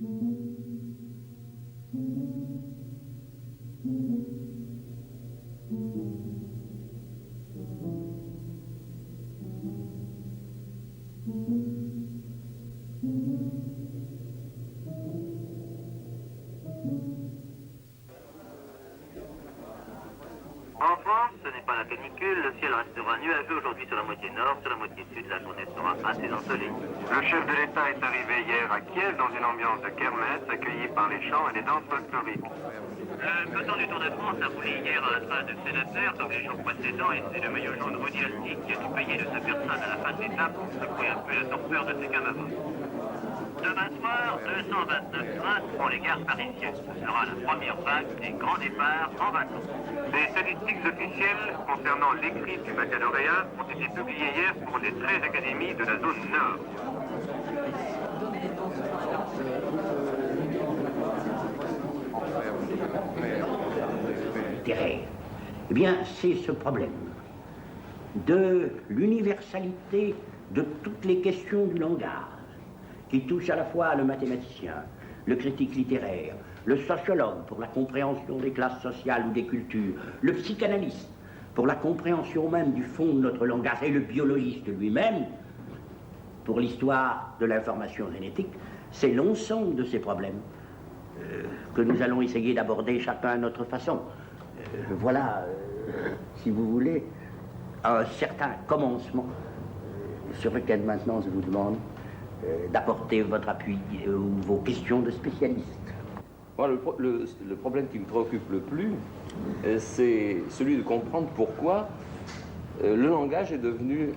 En France, ce n'est pas la canicule, le ciel restera nuageux aujourd'hui sur la moitié nord, sur la moitié sud, la journée sera assez ensoleillée. Le chef de l'État est arrivé hier à Kiev dans une ambiance de kermesse, accueilli par les chants et les danses folkloriques. Le peloton du Tour de France a roulé hier à la trace de sénateurs, comme les jours précédents, et c'est le maillot jaune Rudy Alti qui a dû payer de sa personne à la fin de l'étape pour secouer un peu la torpeur de ses camarades. Demain soir, 229 trains feront les gares parisiennes. Ce sera la première vague des grands départs en vacances. Des statistiques officielles concernant l'écrit du baccalauréat ont été publiées hier pour les 13 académies de la zone nord. Eh bien, c'est ce problème de l'universalité de toutes les questions du langage, qui touche à la fois le mathématicien, le critique littéraire, le sociologue pour la compréhension des classes sociales ou des cultures, le psychanalyste pour la compréhension même du fond de notre langage et le biologiste lui-même pour l'histoire de l'information génétique. C'est l'ensemble de ces problèmes que nous allons essayer d'aborder chacun à notre façon. Voilà, si vous voulez, un certain commencement sur lequel maintenant je vous demande d'apporter votre appui ou vos questions de spécialistes. Moi, le problème qui me préoccupe le plus, c'est celui de comprendre pourquoi le langage est devenu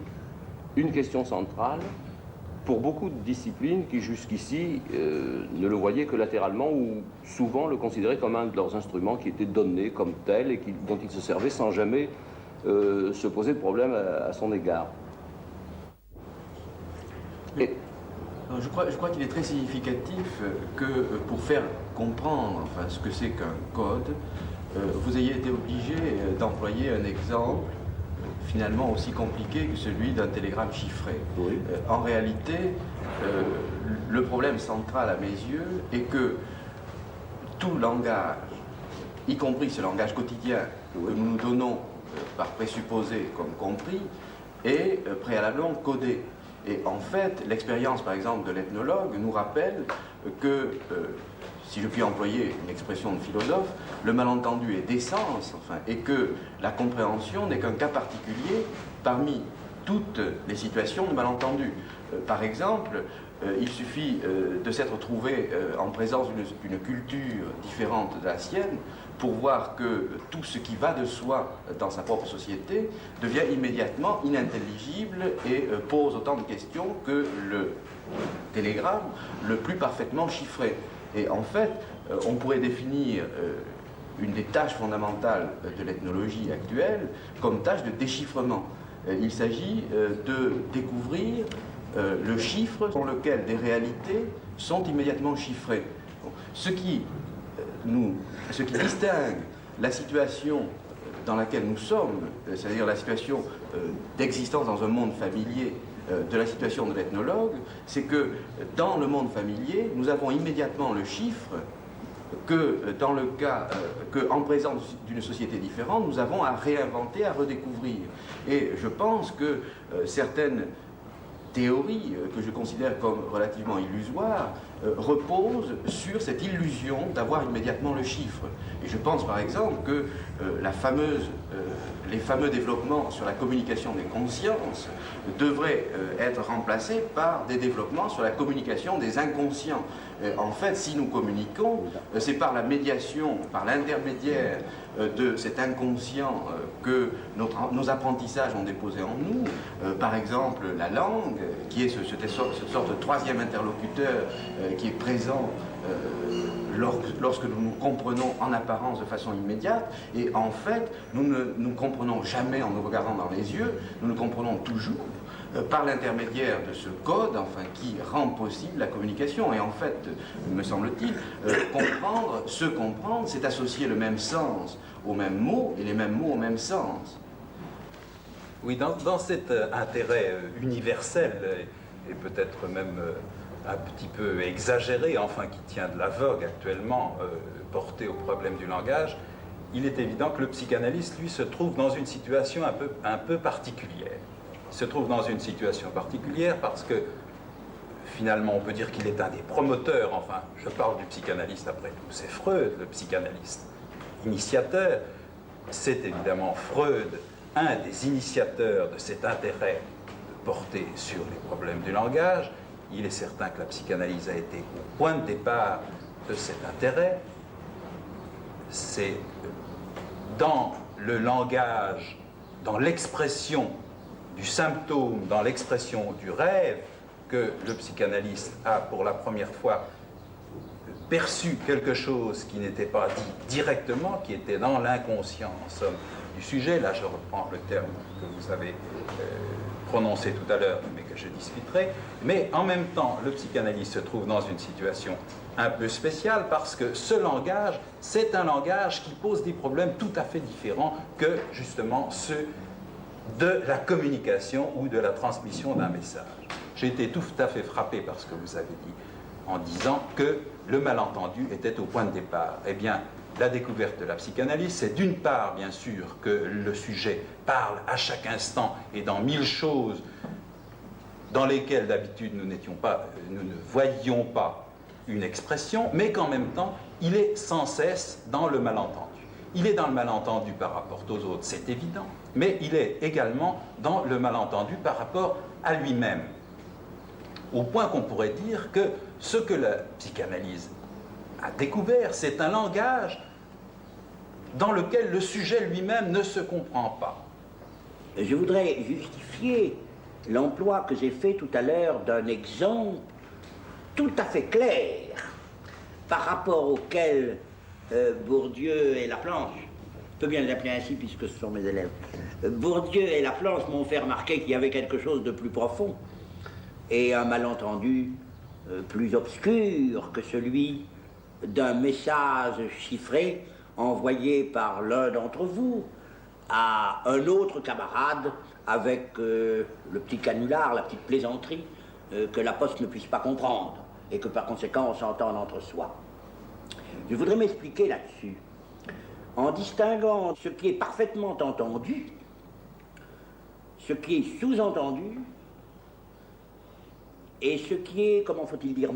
une question centrale pour beaucoup de disciplines qui jusqu'ici ne le voyaient que latéralement ou souvent le considéraient comme un de leurs instruments qui était donné comme tel et dont ils se servaient sans jamais se poser de problème à son égard. Et je crois qu'il est très significatif que pour faire comprendre enfin, ce que c'est qu'un code, vous ayez été obligé d'employer un exemple finalement aussi compliqué que celui d'un télégramme chiffré. Oui. En réalité, le problème central à mes yeux est que tout langage, y compris ce langage quotidien que nous nous donnons par présupposé comme compris, est préalablement codé. Et en fait, l'expérience par exemple de l'ethnologue nous rappelle que, si je puis employer une expression de philosophe, le malentendu est d'essence, enfin, et que la compréhension n'est qu'un cas particulier parmi toutes les situations de malentendu. Par exemple, il suffit de s'être trouvé en présence d'une culture différente de la sienne pour voir que tout ce qui va de soi dans sa propre société devient immédiatement inintelligible et pose autant de questions que le télégramme le plus parfaitement chiffré. Et en fait, on pourrait définir une des tâches fondamentales de l'ethnologie actuelle comme tâche de déchiffrement. Il s'agit de découvrir le chiffre dans lequel des réalités sont immédiatement chiffrées. Ce qui distingue la situation dans laquelle nous sommes, c'est-à-dire la situation d'existence dans un monde familier, de la situation de l'ethnologue, c'est que dans le monde familier, nous avons immédiatement le chiffre que dans le cas qu'en présence d'une société différente, nous avons à réinventer, à redécouvrir. Et je pense que certaines théories que je considère comme relativement illusoires reposent sur cette illusion d'avoir immédiatement le chiffre. Et je pense par exemple que les fameux développements sur la communication des consciences devraient être remplacés par des développements sur la communication des inconscients. En fait, si nous communiquons, c'est par la médiation, par l'intermédiaire de cet inconscient que nos apprentissages ont déposé en nous. Par exemple, la langue, qui est cette sorte de troisième interlocuteur qui est présent lorsque nous nous comprenons en apparence de façon immédiate. Et en fait, nous ne nous comprenons jamais en nous regardant dans les yeux, nous nous comprenons toujours par l'intermédiaire de ce code, enfin, qui rend possible la communication. Et en fait, me semble-t-il, se comprendre, c'est associer le même sens aux mêmes mots et les mêmes mots au même sens. Oui, dans cet intérêt universel et peut-être même un petit peu exagéré, enfin qui tient de la vogue actuellement, porté au problème du langage, il est évident que le psychanalyste, lui, se trouve dans une situation un peu particulière. Il se trouve dans une situation particulière parce que, finalement, on peut dire qu'il est un des promoteurs, enfin, je parle du psychanalyste après tout, c'est Freud, le psychanalyste initiateur. C'est évidemment Freud, un des initiateurs de cet intérêt porté sur les problèmes du langage. Il est certain que la psychanalyse a été au point de départ de cet intérêt. C'est dans le langage, dans l'expression du symptôme, dans l'expression du rêve, que le psychanalyste a pour la première fois perçu quelque chose qui n'était pas dit directement, qui était dans l'inconscient, en somme, du sujet. Là, je reprends le terme que vous avez prononcé tout à l'heure, mais que je discuterai. Mais en même temps, le psychanalyste se trouve dans une situation un peu spéciale parce que ce langage, c'est un langage qui pose des problèmes tout à fait différents que, justement, ceux de la communication ou de la transmission d'un message. J'ai été tout à fait frappé par ce que vous avez dit en disant que le malentendu était au point de départ. Eh bien, la découverte de la psychanalyse, c'est d'une part, bien sûr, que le sujet parle à chaque instant et dans 1000 choses dans lesquelles, d'habitude, nous ne voyions pas une expression, mais qu'en même temps, il est sans cesse dans le malentendu. Il est dans le malentendu par rapport aux autres, c'est évident, mais il est également dans le malentendu par rapport à lui-même. Au point qu'on pourrait dire que ce que la psychanalyse a découvert, c'est un langage dans lequel le sujet lui-même ne se comprend pas. Je voudrais justifier l'emploi que j'ai fait tout à l'heure d'un exemple tout à fait clair par rapport auquel Bourdieu et Laplanche, je peux bien les appeler ainsi puisque ce sont mes élèves, Bourdieu et Laplanche m'ont fait remarquer qu'il y avait quelque chose de plus profond et un malentendu plus obscur que celui d'un message chiffré envoyé par l'un d'entre vous à un autre camarade avec le petit canular, la petite plaisanterie que la poste ne puisse pas comprendre et que par conséquent on s'entende entre soi. Je voudrais m'expliquer là-dessus en distinguant ce qui est parfaitement entendu, ce qui est sous-entendu et ce qui est, comment faut-il dire,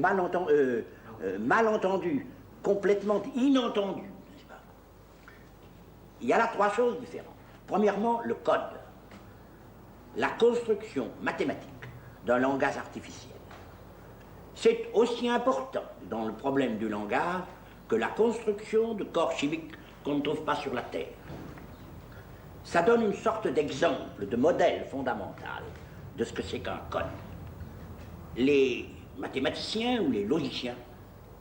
malentendu, complètement inentendu. N'est-ce pas? Il y a là trois choses différentes. Premièrement, le code, la construction mathématique d'un langage artificiel. C'est aussi important dans le problème du langage que la construction de corps chimiques qu'on ne trouve pas sur la Terre. Ça donne une sorte d'exemple, de modèle fondamental de ce que c'est qu'un code. Les mathématiciens ou les logiciens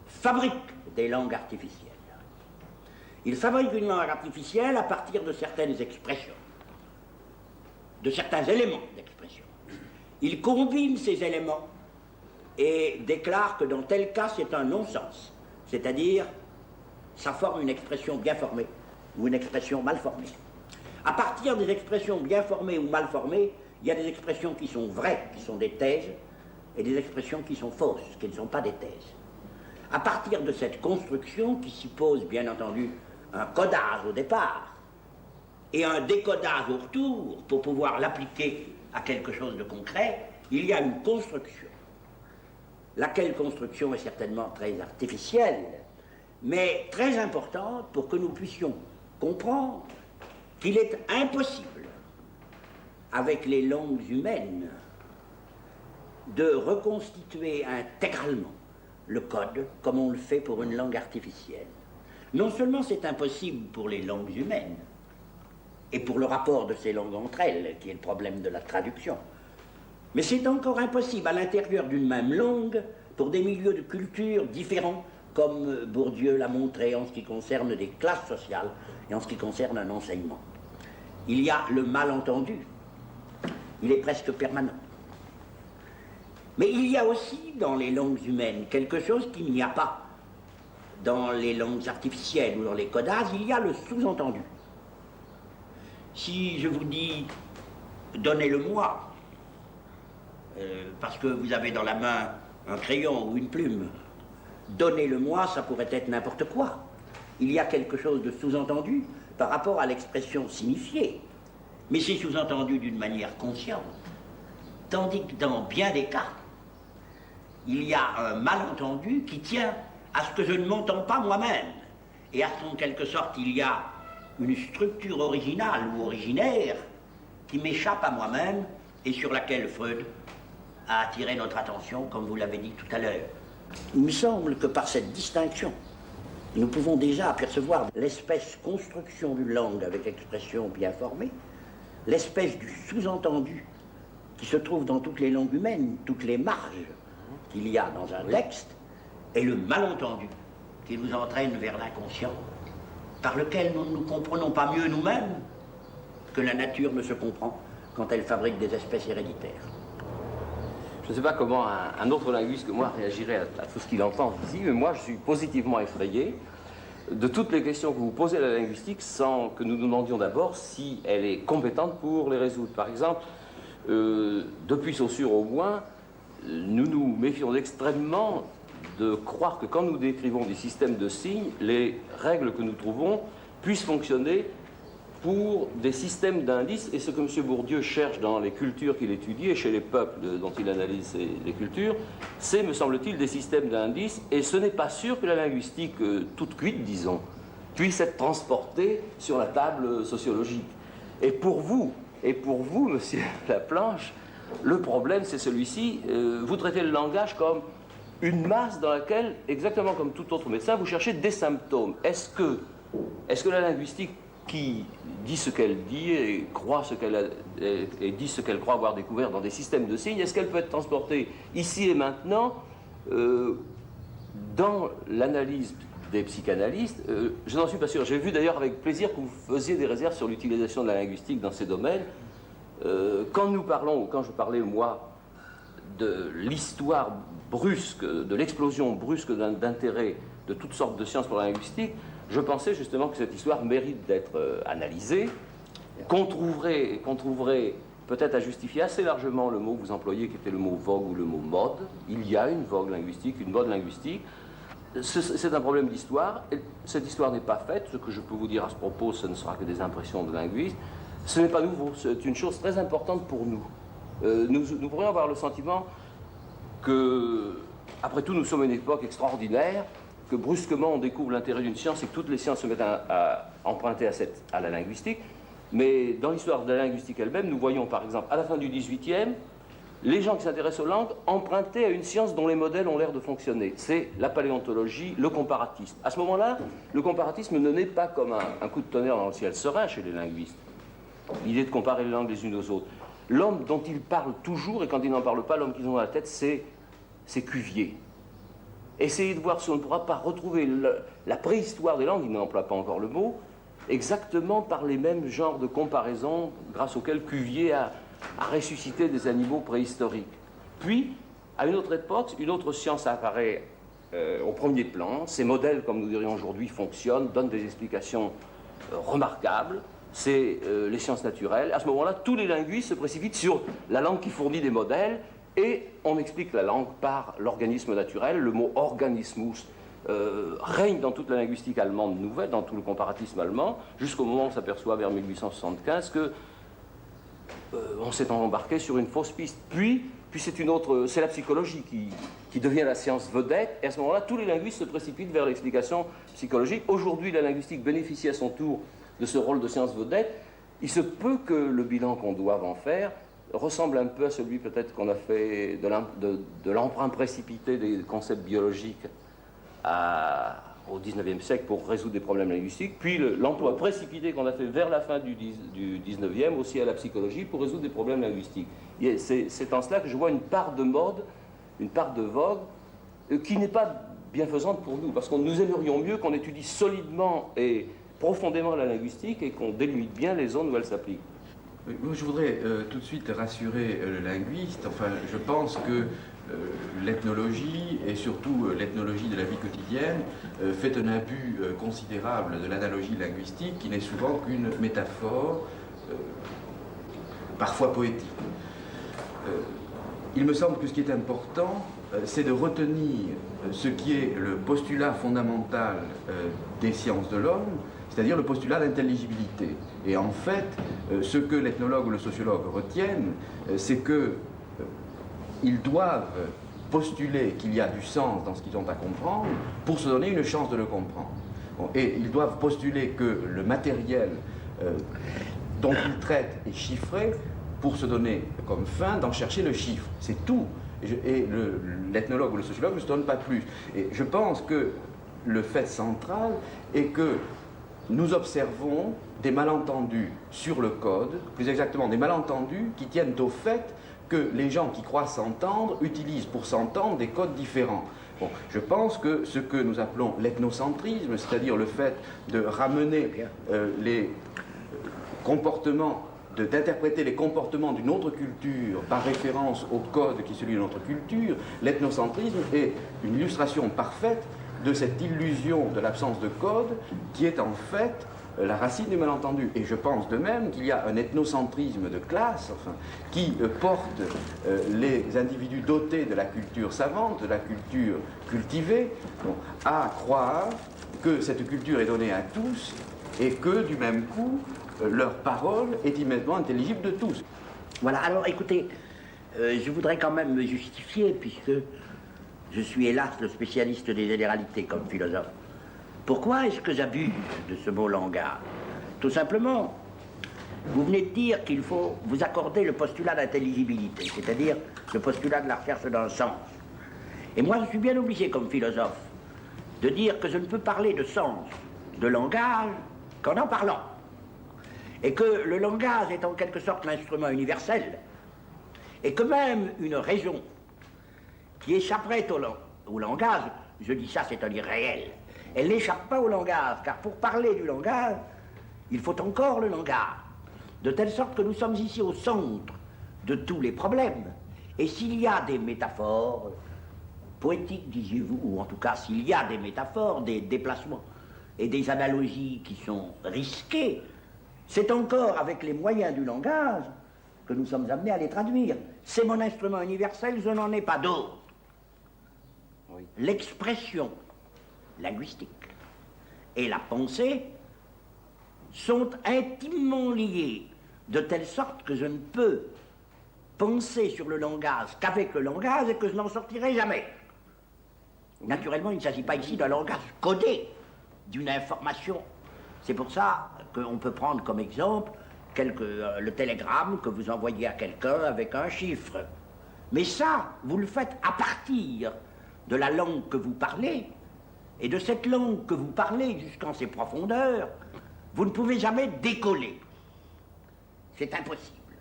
fabriquent des langues artificielles. Ils fabriquent une langue artificielle à partir de certaines expressions, de certains éléments d'expression. Ils combinent ces éléments et déclarent que dans tel cas c'est un non-sens, c'est-à-dire ça forme une expression bien formée ou une expression mal formée. À partir des expressions bien formées ou mal formées, il y a des expressions qui sont vraies, qui sont des thèses, et des expressions qui sont fausses, qui ne sont pas des thèses. À partir de cette construction, qui suppose bien entendu un codage au départ, et un décodage au retour, pour pouvoir l'appliquer à quelque chose de concret, il y a une construction. Laquelle construction est certainement très artificielle, mais très importante pour que nous puissions comprendre qu'il est impossible, avec les langues humaines, de reconstituer intégralement le code comme on le fait pour une langue artificielle. Non seulement c'est impossible pour les langues humaines, et pour le rapport de ces langues entre elles, qui est le problème de la traduction, mais c'est encore impossible à l'intérieur d'une même langue pour des milieux de culture différents, comme Bourdieu l'a montré en ce qui concerne des classes sociales et en ce qui concerne un enseignement. Il y a le malentendu, il est presque permanent. Mais il y a aussi dans les langues humaines quelque chose qu'il n'y a pas dans les langues artificielles ou dans les codages, il y a le sous-entendu. Si je vous dis « donnez-le-moi », parce que vous avez dans la main un crayon ou une plume. Donnez-le-moi, ça pourrait être n'importe quoi. Il y a quelque chose de sous-entendu par rapport à l'expression signifiée, mais c'est sous-entendu d'une manière consciente. Tandis que dans bien des cas, il y a un malentendu qui tient à ce que je ne m'entends pas moi-même. Et à ce qu'en quelque sorte, il y a une structure originale ou originaire qui m'échappe à moi-même et sur laquelle Freud a attiré notre attention, comme vous l'avez dit tout à l'heure. Il me semble que par cette distinction, nous pouvons déjà apercevoir l'espèce construction d'une langue avec expression bien formée, l'espèce du sous-entendu qui se trouve dans toutes les langues humaines, toutes les marges qu'il y a dans un texte, et le malentendu qui nous entraîne vers l'inconscient, par lequel nous ne nous comprenons pas mieux nous-mêmes que la nature ne se comprend quand elle fabrique des espèces héréditaires. Je ne sais pas comment un autre linguiste que moi réagirait à tout ce qu'il entend ici, mais moi je suis positivement effrayé de toutes les questions que vous posez à la linguistique sans que nous nous demandions d'abord si elle est compétente pour les résoudre. Par exemple, depuis Saussure au moins, nous nous méfions extrêmement de croire que quand nous décrivons des systèmes de signes, les règles que nous trouvons puissent fonctionner pour des systèmes d'indices, et ce que M. Bourdieu cherche dans les cultures qu'il étudie et chez les peuples dont il analyse les cultures, c'est, me semble-t-il, des systèmes d'indices, et ce n'est pas sûr que la linguistique toute cuite, disons, puisse être transportée sur la table sociologique. Et pour vous, monsieur Laplanche, le problème c'est celui-ci, vous traitez le langage comme une masse dans laquelle, exactement comme tout autre médecin, vous cherchez des symptômes. Est-ce que la linguistique qui dit ce qu'elle dit et croit ce qu'elle et dit ce qu'elle croit avoir découvert dans des systèmes de signes, est-ce qu'elle peut être transportée ici et maintenant dans l'analyse des psychanalystes? Je n'en suis pas sûr. J'ai vu d'ailleurs avec plaisir que vous faisiez des réserves sur l'utilisation de la linguistique dans ces domaines. Quand nous parlons, ou quand je parlais moi de l'histoire brusque, de l'explosion brusque d'intérêt de toutes sortes de sciences pour la linguistique, je pensais justement que cette histoire mérite d'être analysée, qu'on trouverait peut-être à justifier assez largement le mot que vous employez, qui était le mot vogue ou le mot mode. Il y a une vogue linguistique, une mode linguistique. C'est un problème d'histoire. Cette histoire n'est pas faite. Ce que je peux vous dire à ce propos, ce ne sera que des impressions de linguistes. Ce n'est pas nouveau. C'est une chose très importante pour nous. Nous pourrions avoir le sentiment que, après tout, nous sommes à une époque extraordinaire, que brusquement on découvre l'intérêt d'une science et que toutes les sciences se mettent à emprunter à la linguistique. Mais dans l'histoire de la linguistique elle-même, nous voyons par exemple, à la fin du XVIIIe, les gens qui s'intéressent aux langues empruntaient à une science dont les modèles ont l'air de fonctionner. C'est la paléontologie, le comparatisme. À ce moment-là, le comparatisme ne naît pas comme un coup de tonnerre dans le ciel serein chez les linguistes. L'idée de comparer les langues les unes aux autres. L'homme dont ils parlent toujours, et quand ils n'en parlent pas, l'homme qu'ils ont dans la tête, c'est Cuvier. Essayez de voir si on ne pourra pas retrouver la préhistoire des langues, il n'emploie pas encore le mot, exactement par les mêmes genres de comparaisons grâce auxquels Cuvier a ressuscité des animaux préhistoriques. Puis, à une autre époque, une autre science apparaît au premier plan. Ces modèles, comme nous dirions aujourd'hui, fonctionnent, donnent des explications remarquables. C'est les sciences naturelles. À ce moment-là, tous les linguistes se précipitent sur la langue qui fournit des modèles, et on explique la langue par l'organisme naturel. Le mot organismus règne dans toute la linguistique allemande nouvelle, dans tout le comparatisme allemand, jusqu'au moment où on s'aperçoit vers 1875 que on s'est embarqué sur une fausse piste. Puis c'est la psychologie qui devient la science vedette, et à ce moment-là, tous les linguistes se précipitent vers l'explication psychologique. Aujourd'hui, la linguistique bénéficie à son tour de ce rôle de science vedette. Il se peut que le bilan qu'on doive en faire ressemble un peu à celui peut-être qu'on a fait de l'emprunt précipité des concepts biologiques au XIXe siècle pour résoudre des problèmes linguistiques, puis l'emploi précipité qu'on a fait vers la fin du XIXe aussi à la psychologie pour résoudre des problèmes linguistiques. C'est en cela que je vois une part de mode, une part de vogue, qui n'est pas bienfaisante pour nous, parce que nous aimerions mieux qu'on étudie solidement et profondément la linguistique et qu'on délimite bien les zones où elle s'applique. Je voudrais tout de suite rassurer le linguiste. Enfin, je pense que l'ethnologie, et surtout l'ethnologie de la vie quotidienne, fait un abus considérable de l'analogie linguistique, qui n'est souvent qu'une métaphore, parfois poétique. il me semble que ce qui est important, c'est de retenir ce qui est le postulat fondamental des sciences de l'homme, c'est-à-dire le postulat d'intelligibilité. Et en fait, ce que l'ethnologue ou le sociologue retiennent, c'est qu'ils doivent postuler qu'il y a du sens dans ce qu'ils ont à comprendre pour se donner une chance de le comprendre. Bon, et ils doivent postuler que le matériel dont ils traitent est chiffré pour se donner comme fin d'en chercher le chiffre. C'est tout. Et l'ethnologue ou le sociologue ne se donne pas plus. Et je pense que le fait central est que nous observons des malentendus sur le code, plus exactement des malentendus qui tiennent au fait que les gens qui croient s'entendre utilisent pour s'entendre des codes différents. Bon, je pense que ce que nous appelons l'ethnocentrisme, c'est-à-dire le fait de ramener les comportements, d'interpréter les comportements d'une autre culture par référence au code qui est celui de notre culture, l'ethnocentrisme est une illustration parfaite de cette illusion de l'absence de code qui est en fait la racine du malentendu. Et je pense de même qu'il y a un ethnocentrisme de classe, enfin, qui porte les individus dotés de la culture savante, de la culture cultivée, bon, à croire que cette culture est donnée à tous et que, du même coup, leur parole est immédiatement intelligible de tous. Voilà, alors écoutez, je voudrais quand même me justifier, puisque je suis hélas le spécialiste des généralités comme philosophe. Pourquoi est-ce que j'abuse de ce mot langage? Tout simplement, vous venez de dire qu'il faut vous accorder le postulat d'intelligibilité, c'est-à-dire le postulat de la recherche d'un sens. Et moi, je suis bien obligé comme philosophe de dire que je ne peux parler de sens, de langage, qu'en en parlant. Et que le langage est en quelque sorte l'instrument universel, et que même une raison qui échapperait au langage, je dis ça, c'est un irréel, elle n'échappe pas au langage, car pour parler du langage, il faut encore le langage, de telle sorte que nous sommes ici au centre de tous les problèmes. Et s'il y a des métaphores poétiques, disiez-vous, ou en tout cas s'il y a des métaphores, des déplacements et des analogies qui sont risquées, c'est encore avec les moyens du langage que nous sommes amenés à les traduire. C'est mon instrument universel, je n'en ai pas d'autre. Oui. L'expression linguistique et la pensée sont intimement liées, de telle sorte que je ne peux penser sur le langage qu'avec le langage et que je n'en sortirai jamais. Naturellement, il ne s'agit pas ici d'un langage codé, d'une information. C'est pour ça qu'on peut prendre comme exemple le télégramme que vous envoyez à quelqu'un avec un chiffre. Mais ça, vous le faites à partir de la langue que vous parlez, et de cette langue que vous parlez jusqu'en ses profondeurs, vous ne pouvez jamais décoller. C'est impossible.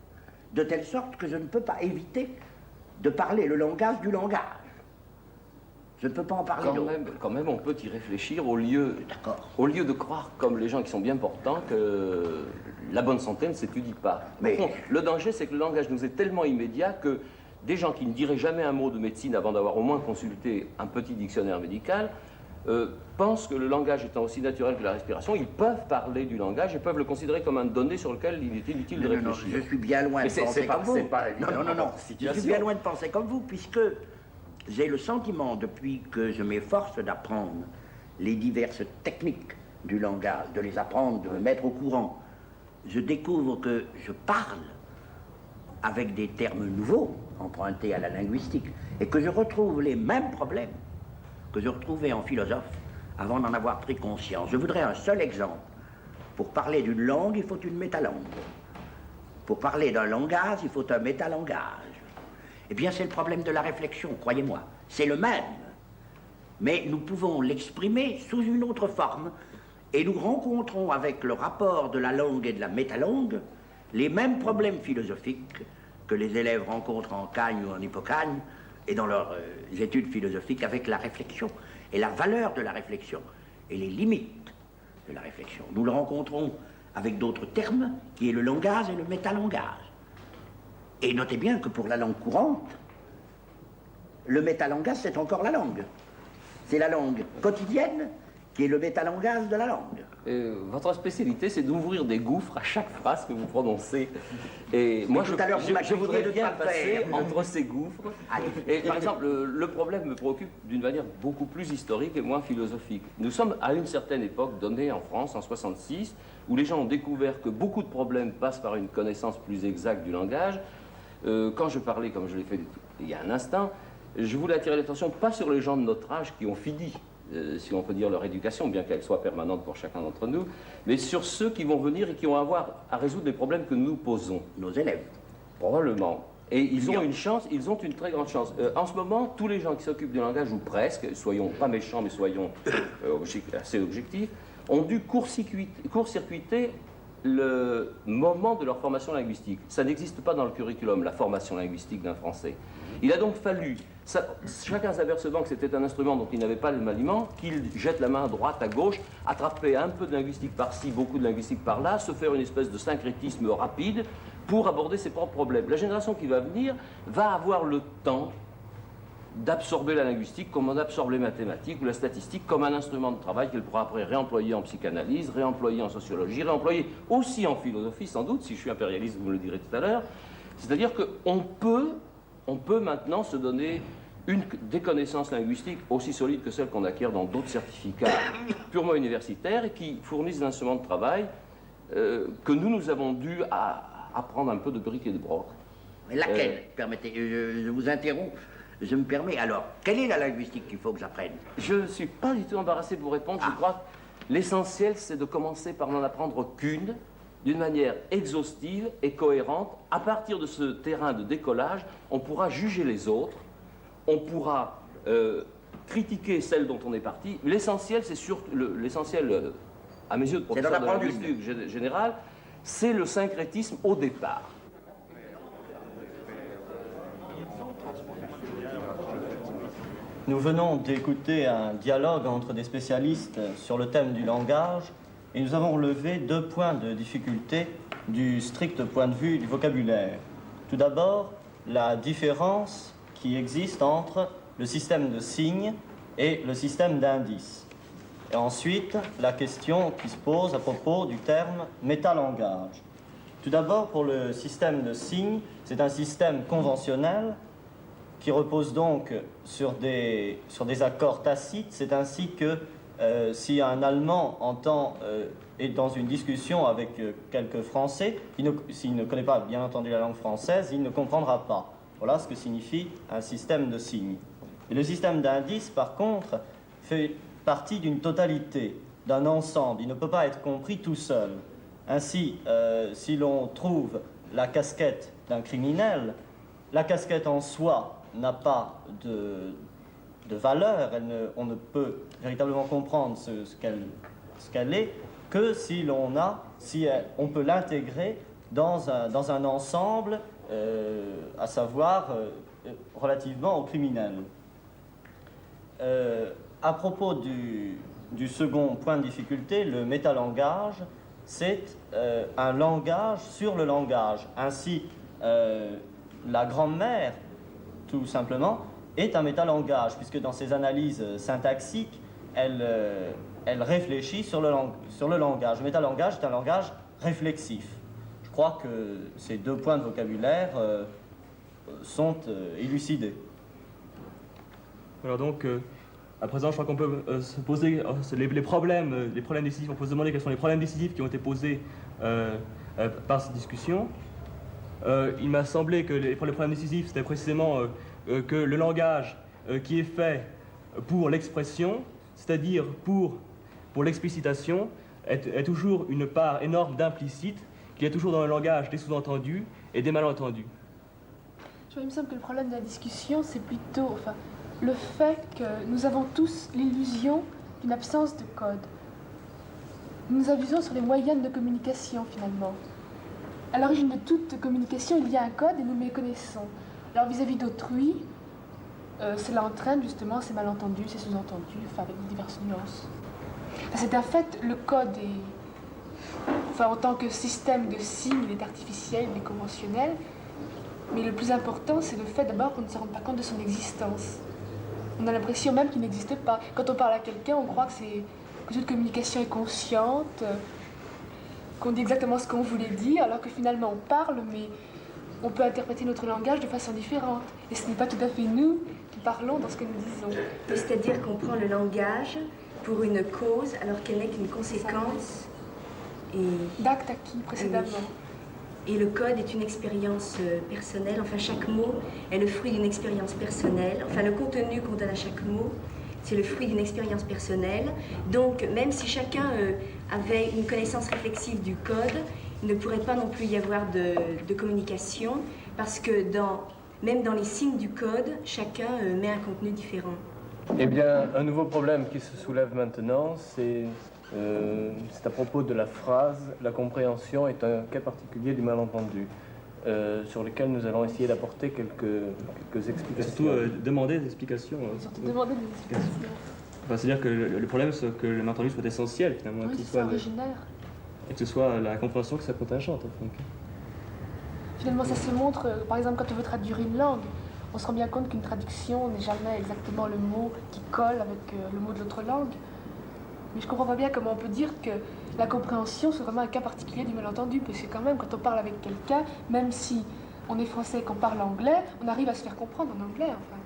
De telle sorte que je ne peux pas éviter de parler le langage du langage. Je ne peux pas en parler d'autre. Quand même, on peut y réfléchir au lieu de croire, comme les gens qui sont bien portants, que la bonne santé ne s'étudie pas. Mais le danger, c'est que le langage nous est tellement immédiat que des gens qui ne diraient jamais un mot de médecine avant d'avoir au moins consulté un petit dictionnaire médical pensent que le langage étant aussi naturel que la respiration, ils peuvent parler du langage et peuvent le considérer comme un donné sur lequel il est inutile de réfléchir. Non, je suis bien loin de penser comme vous. Non, je suis bien loin de penser comme vous, puisque j'ai le sentiment, depuis que je m'efforce d'apprendre les diverses techniques du langage, de les apprendre, de me mettre au courant, je découvre que je parle avec des termes nouveaux, empruntés à la linguistique, et que je retrouve les mêmes problèmes que je retrouvais en philosophe avant d'en avoir pris conscience. Je voudrais un seul exemple. Pour parler d'une langue, il faut une métalangue. Pour parler d'un langage, il faut un métalangage. Eh bien, c'est le problème de la réflexion, croyez-moi. C'est le même. Mais nous pouvons l'exprimer sous une autre forme, et nous rencontrons avec le rapport de la langue et de la métalangue les mêmes problèmes philosophiques que les élèves rencontrent en Cagne ou en Hippocagne et dans leurs études philosophiques avec la réflexion et la valeur de la réflexion et les limites de la réflexion. Nous le rencontrons avec d'autres termes qui est le langage et le métalangage. Et notez bien que pour la langue courante, le métalangage c'est encore la langue. C'est la langue quotidienne qui est le métalangage de la langue. Votre spécialité, c'est d'ouvrir des gouffres à chaque phrase que vous prononcez. Et moi, tout à l'heure, vous je m'accusez voudrais de bien pas passer faire. entre ces gouffres. Allez. Et par exemple, le problème me préoccupe d'une manière beaucoup plus historique et moins philosophique. Nous sommes à une certaine époque donnée en France, en 66, où les gens ont découvert que beaucoup de problèmes passent par une connaissance plus exacte du langage. Quand je parlais, comme je l'ai fait il y a un instant, je voulais attirer l'attention pas sur les gens de notre âge qui ont fini, si on peut dire, leur éducation, bien qu'elle soit permanente pour chacun d'entre nous, mais sur ceux qui vont venir et qui vont avoir à résoudre les problèmes que nous posons. Nos élèves. Probablement. Et ils ont une chance, ils ont une très grande chance. En ce moment, tous les gens qui s'occupent du langage, ou presque, soyons pas méchants, mais soyons assez objectifs, ont dû court-circuiter le moment de leur formation linguistique. Ça n'existe pas dans le curriculum, la formation linguistique d'un Français. Il a donc fallu, chacun s'apercevant que c'était un instrument dont il n'avait pas le maniement, qu'il jette la main à droite, à gauche, attraper un peu de linguistique par-ci, beaucoup de linguistique par-là, se faire une espèce de syncrétisme rapide pour aborder ses propres problèmes. La génération qui va venir va avoir le temps d'absorber la linguistique comme on absorbe les mathématiques ou la statistique comme un instrument de travail qu'elle pourra après réemployer en psychanalyse, réemployer en sociologie, réemployer aussi en philosophie sans doute, si je suis impérialiste, vous me le direz tout à l'heure. C'est-à-dire qu'on peut maintenant se donner des connaissances linguistiques aussi solides que celles qu'on acquiert dans d'autres certificats purement universitaires et qui fournissent des instruments de travail que nous avons dû apprendre un peu de briques et de broc. Mais laquelle permettez, je vous interromps. Je me permets, alors, quelle est la linguistique qu'il faut que j'apprenne? Je ne suis pas du tout embarrassé pour répondre. Je crois que l'essentiel, c'est de commencer par n'en apprendre qu'une, d'une manière exhaustive et cohérente. À partir de ce terrain de décollage, on pourra juger les autres, on pourra critiquer celle dont on est parti. L'essentiel, c'est surtout, l'essentiel, à mes yeux de professeur de linguistique générale, c'est le syncrétisme au départ. Nous venons d'écouter un dialogue entre des spécialistes sur le thème du langage et nous avons relevé 2 points de difficulté du strict point de vue du vocabulaire. Tout d'abord, la différence qui existe entre le système de signes et le système d'indices. Et ensuite, la question qui se pose à propos du terme métalangage. Tout d'abord, pour le système de signes, c'est un système conventionnel qui repose donc sur des accords tacites. C'est ainsi que si un Allemand est dans une discussion avec quelques Français, s'il ne connaît pas bien entendu la langue française, il ne comprendra pas. Voilà ce que signifie un système de signes. Et le système d'indices, par contre, fait partie d'une totalité, d'un ensemble. Il ne peut pas être compris tout seul. Ainsi, si l'on trouve la casquette d'un criminel, la casquette en soi n'a pas de valeur, on ne peut véritablement comprendre ce qu'elle est que si on peut l'intégrer dans un ensemble, à savoir relativement au criminel. À propos du second point de difficulté, le métalangage, c'est un langage sur le langage. Ainsi, la grammaire, tout simplement, est un métalangage, puisque dans ses analyses syntaxiques, elle réfléchit sur le langage. Le métalangage est un langage réflexif. Je crois que ces 2 points de vocabulaire sont élucidés. Alors donc, à présent, je crois qu'on peut se poser les problèmes décisifs. On peut se demander quels sont les problèmes décisifs qui ont été posés par cette discussion. Il m'a semblé que les problèmes décisifs, c'était précisément que le langage qui est fait pour l'expression, c'est-à-dire pour l'explicitation, est toujours une part énorme d'implicite, qu'il y a toujours dans le langage des sous-entendus et des malentendus. Il me semble que le problème de la discussion, c'est plutôt le fait que nous avons tous l'illusion d'une absence de code. Nous abusons sur les moyens de communication, finalement. À l'origine de toute communication, il y a un code et nous méconnaissons. Alors vis-à-vis d'autrui, cela entraîne justement ces malentendus, ces sous-entendus, avec diverses nuances. C'est un fait, le code est, en tant que système de signes, il est artificiel, il est conventionnel, mais le plus important, c'est le fait d'abord qu'on ne se rende pas compte de son existence. On a l'impression même qu'il n'existe pas. Quand on parle à quelqu'un, on croit que que toute communication est consciente, qu'on dit exactement ce qu'on voulait dire, alors que finalement on parle, mais on peut interpréter notre langage de façon différente. Et ce n'est pas tout à fait nous qui parlons dans ce que nous disons. C'est-à-dire qu'on prend le langage pour une cause alors qu'elle n'est qu'une conséquence d'actes acquis précédemment. Et le code est une expérience personnelle, enfin chaque mot est le fruit d'une expérience personnelle, enfin le contenu qu'on donne à chaque mot, c'est le fruit d'une expérience personnelle. Donc même si chacun avait une connaissance réflexive du code, il ne pourrait pas non plus y avoir de communication parce que même dans les signes du code, chacun met un contenu différent. Eh bien, un nouveau problème qui se soulève maintenant, c'est à propos de la phrase « La compréhension est un cas particulier du malentendu », sur lequel nous allons essayer d'apporter quelques explications. Surtout demander des explications. Surtout demander des explications. Enfin, c'est-à-dire que le problème, c'est que le malentendu soit essentiel, finalement. Oui, c'est originaire. Et que ce soit la compréhension que ça contingente, en fait. Finalement, ça se montre, par exemple, quand on veut traduire une langue, on se rend bien compte qu'une traduction n'est jamais exactement le mot qui colle avec le mot de l'autre langue. Mais je comprends pas bien comment on peut dire que la compréhension soit vraiment un cas particulier du malentendu, parce que quand même, quand on parle avec quelqu'un, même si on est français et qu'on parle anglais, on arrive à se faire comprendre en anglais, enfin.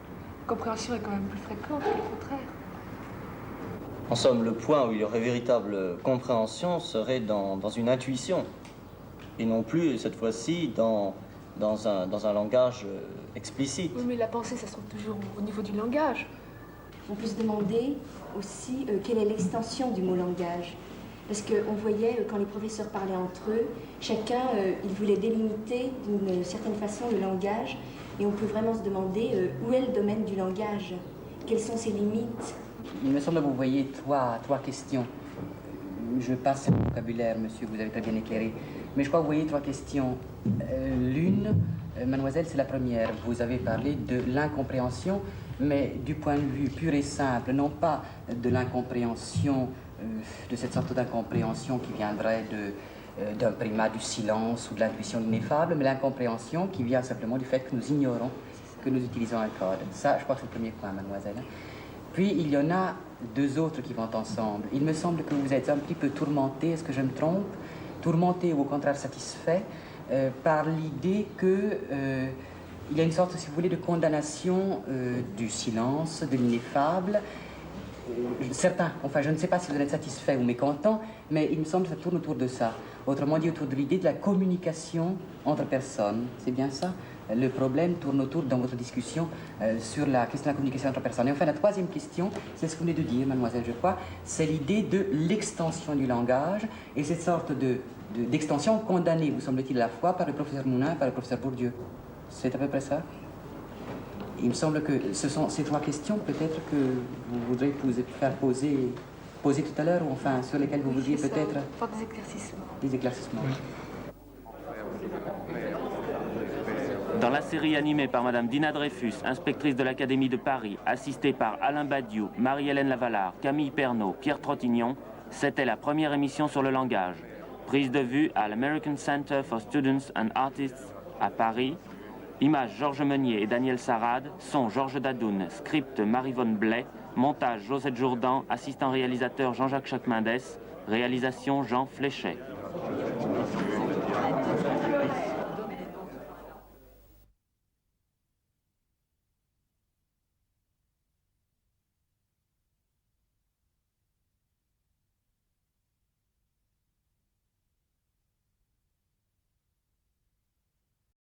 La compréhension est quand même plus fréquente que le contraire. En somme, le point où il y aurait véritable compréhension serait dans une intuition, et non plus, cette fois-ci, dans un langage explicite. Oui, mais la pensée, ça se trouve toujours au niveau du langage. On peut se demander aussi quelle est l'extension du mot langage. Parce qu'on voyait, quand les professeurs parlaient entre eux, chacun, il voulait délimiter d'une certaine façon le langage, et on peut vraiment se demander où est le domaine du langage, quelles sont ses limites. Il me semble que vous voyez trois questions. Je passe le vocabulaire, monsieur, vous avez très bien éclairé. Mais je crois que vous voyez trois questions. L'une, mademoiselle, c'est la première. Vous avez parlé de l'incompréhension, mais du point de vue pur et simple, non pas de l'incompréhension, de cette sorte d'incompréhension qui viendrait d'un primat du silence ou de l'intuition ineffable, mais l'incompréhension qui vient simplement du fait que nous ignorons que nous utilisons un code. Ça, je crois que c'est le premier point, mademoiselle. Puis, il y en a deux autres qui vont ensemble. Il me semble que vous êtes un petit peu tourmenté, est-ce que je me trompe? Tourmenté ou au contraire satisfait par l'idée que il y a une sorte, si vous voulez, de condamnation du silence, de l'ineffable. Certains, enfin je ne sais pas si vous êtes satisfait ou mécontent, mais il me semble que ça tourne autour de ça. Autrement dit, autour de l'idée de la communication entre personnes. C'est bien ça? Le problème tourne autour, dans votre discussion, sur la question de la communication entre personnes. Et enfin, la troisième question, c'est ce que vous venez de dire, mademoiselle, je crois, c'est l'idée de l'extension du langage et cette sorte d'extension condamnée, vous semble-t-il, à la fois par le professeur Moulin et par le professeur Bourdieu. C'est à peu près ça? Il me semble que ce sont ces trois questions, peut-être, que vous voudrez faire poser tout à l'heure, ou enfin, sur lesquelles vous voudriez peut-être... Faire des éclaircissements. Des éclaircissements. Oui. Dans la série animée par Madame Dina Dreyfus, inspectrice de l'Académie de Paris, assistée par Alain Badiou, Marie-Hélène Lavallard, Camille Pernaut, Pierre Trottignon, c'était la première émission sur le langage. Prise de vue à l'American Center for Students and Artists à Paris. Images Georges Meunier et Daniel Sarade, son Georges Dadoun, script Marie-Vonne Blais, montage Josette Jourdan, assistant réalisateur Jean-Jacques Chacmindès, réalisation Jean Fléchet.